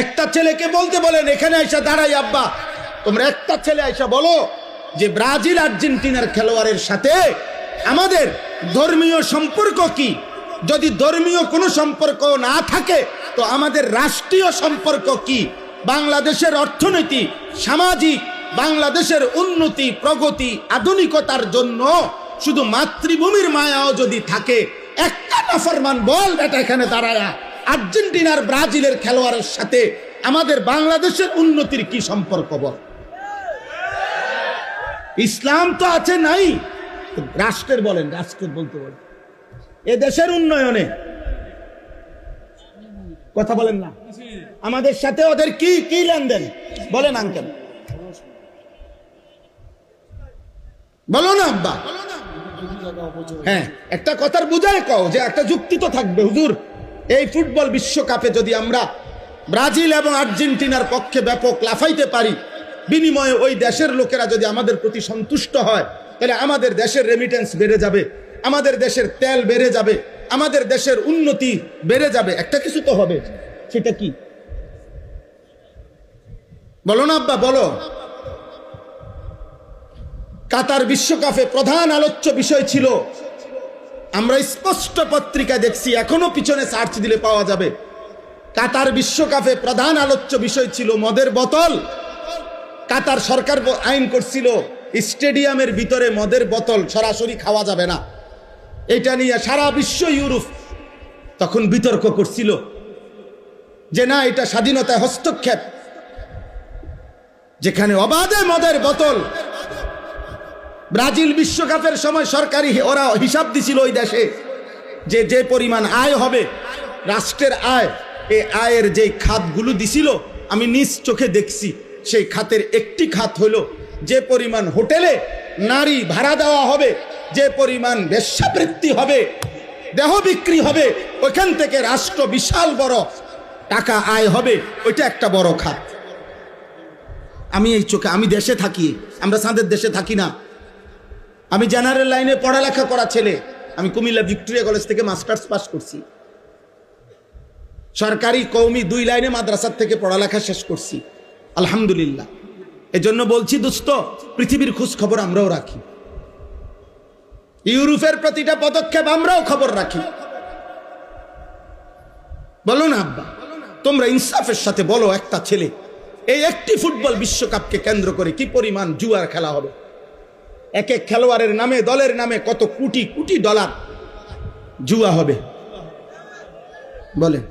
একটা ছেলেকে বলতে বলেন এখানে আইসা দাঁড়াই, আব্বা তোমরা একটা ছেলে আইসা বলো যে ব্রাজিল আর্জেন্টিনার খেলোয়াড়ের সাথে আমাদের ধর্মীয় সম্পর্ক কি। যদি ধর্মীয় কোনো সম্পর্ক না থাকে তো আমাদের রাষ্ট্রীয় সম্পর্ক কি। বাংলাদেশের অর্থনীতি, সামাজিক, বাংলাদেশের উন্নতি, প্রগতি, আধুনিকতার জন্য শুধু মাতৃভূমির মায়াও যদি থাকে, একটা নাফরমান বল বেটা এখানে দাঁড়ায়া আর্জেন্টিনার ব্রাজিলের খেলোয়াড়ের সাথে আমাদের বাংলাদেশের উন্নতির কি সম্পর্ক বল। ইসলাম তো আছে নাই, রাষ্ট্রের বলেন, রাষ্ট্রের বলতে বলেন এ দেশের উন্নয়নে কথা বলেন না, আমাদের সাথে ওদের কি কি লেনদেন বলেন আঙ্কেল, বলো না আব্বা। হ্যাঁ, একটা কথার বুঝায় কও যে একটা যুক্তি তো থাকবে। হুজুর, এই ফুটবল বিশ্বকাপে যদি আমরা ব্রাজিল এবং আর্জেন্টিনার পক্ষে ব্যাপক লাফাইতে পারি, বিনিময়ে ওই দেশের লোকেরা যদি আমাদের প্রতি সন্তুষ্ট হয়, তাহলে আমাদের দেশের রেমিটেন্স বেড়ে যাবে, আমাদের দেশের তেল বেড়ে যাবে, আমাদের দেশের উন্নতি বেড়ে যাবে। একটা কিছু তো হবে, সেটা কি বলো না আব্বা, বলো। কাতার বিশ্বকাপে প্রধান আলোচ্য বিষয় ছিল, আমরা স্পষ্ট পত্রিকা দেখছি, এখনো পিছনে সার্চ দিলে পাওয়া যাবে, কাতার বিশ্বকাপে প্রধান আলোচ্য বিষয় ছিল মদের বোতল। কাতার সরকার আইন করছিল স্টেডিয়ামের ভিতরে মদের বোতল সরাসরি খাওয়া যাবে না। এটা নিয়ে সারা বিশ্ব, ইউরোপ তখন বিতর্ক করছিল যে না, এটা স্বাধীনতায় হস্তক্ষেপ। যেখানে অবাধে মদের বোতল, ব্রাজিল বিশ্বকাপের সময় সরকারি ওরা হিসাব দিছিল ওই দেশে যে যে পরিমাণ আয় হবে, রাষ্ট্রের আয়, এই আয়ের যে খাতগুলো দিছিল আমি নিজ চোখে দেখছি। সেই খাতের একটি খাত হলো যে পরিমাণ হোটেলে নারী ভাড়া দেওয়া হবে, যে পরিমাণ বেশ্যাবৃত্তি হবে, দেহ বিক্রি হবে, ওইখান থেকে রাষ্ট্র বিশাল বড় টাকা আয় হবে, ওইটা একটা বড় খাত। আমি এই চোখে, আমি দেশে থাকি, আমরা সাঁদের দেশে থাকি না। আমি জেনারেল লাইনে পড়ালেখা করা ছেলে, আমি কুমিল্লা ভিক্টোরিয়া কলেজ থেকে মাস্টার্স পাস করছি, সরকারি কওমি 2 লাইনে মাদ্রাসার থেকে পড়ালেখা শেষ করছি আলহামদুলিল্লাহ। এজন্য বলছি দোস্ত, পৃথিবীর খোঁজ খবর আমরাও রাখি, ইউরোপের প্রতিটা পদক্ষেপ আমরাও খবর রাখি। বলো না আব্বা, তোমরা ইনসাফের সাথে বলো, একটা ছেলে, এই একটি ফুটবল বিশ্বকাপকে কেন্দ্র করে কি পরিমাণ জুয়ার খেলা হবে। এক এক খেলোয়াড়ের নামে, দলের নামে কত কোটি কোটি ডলার জুয়া হবে বলেন।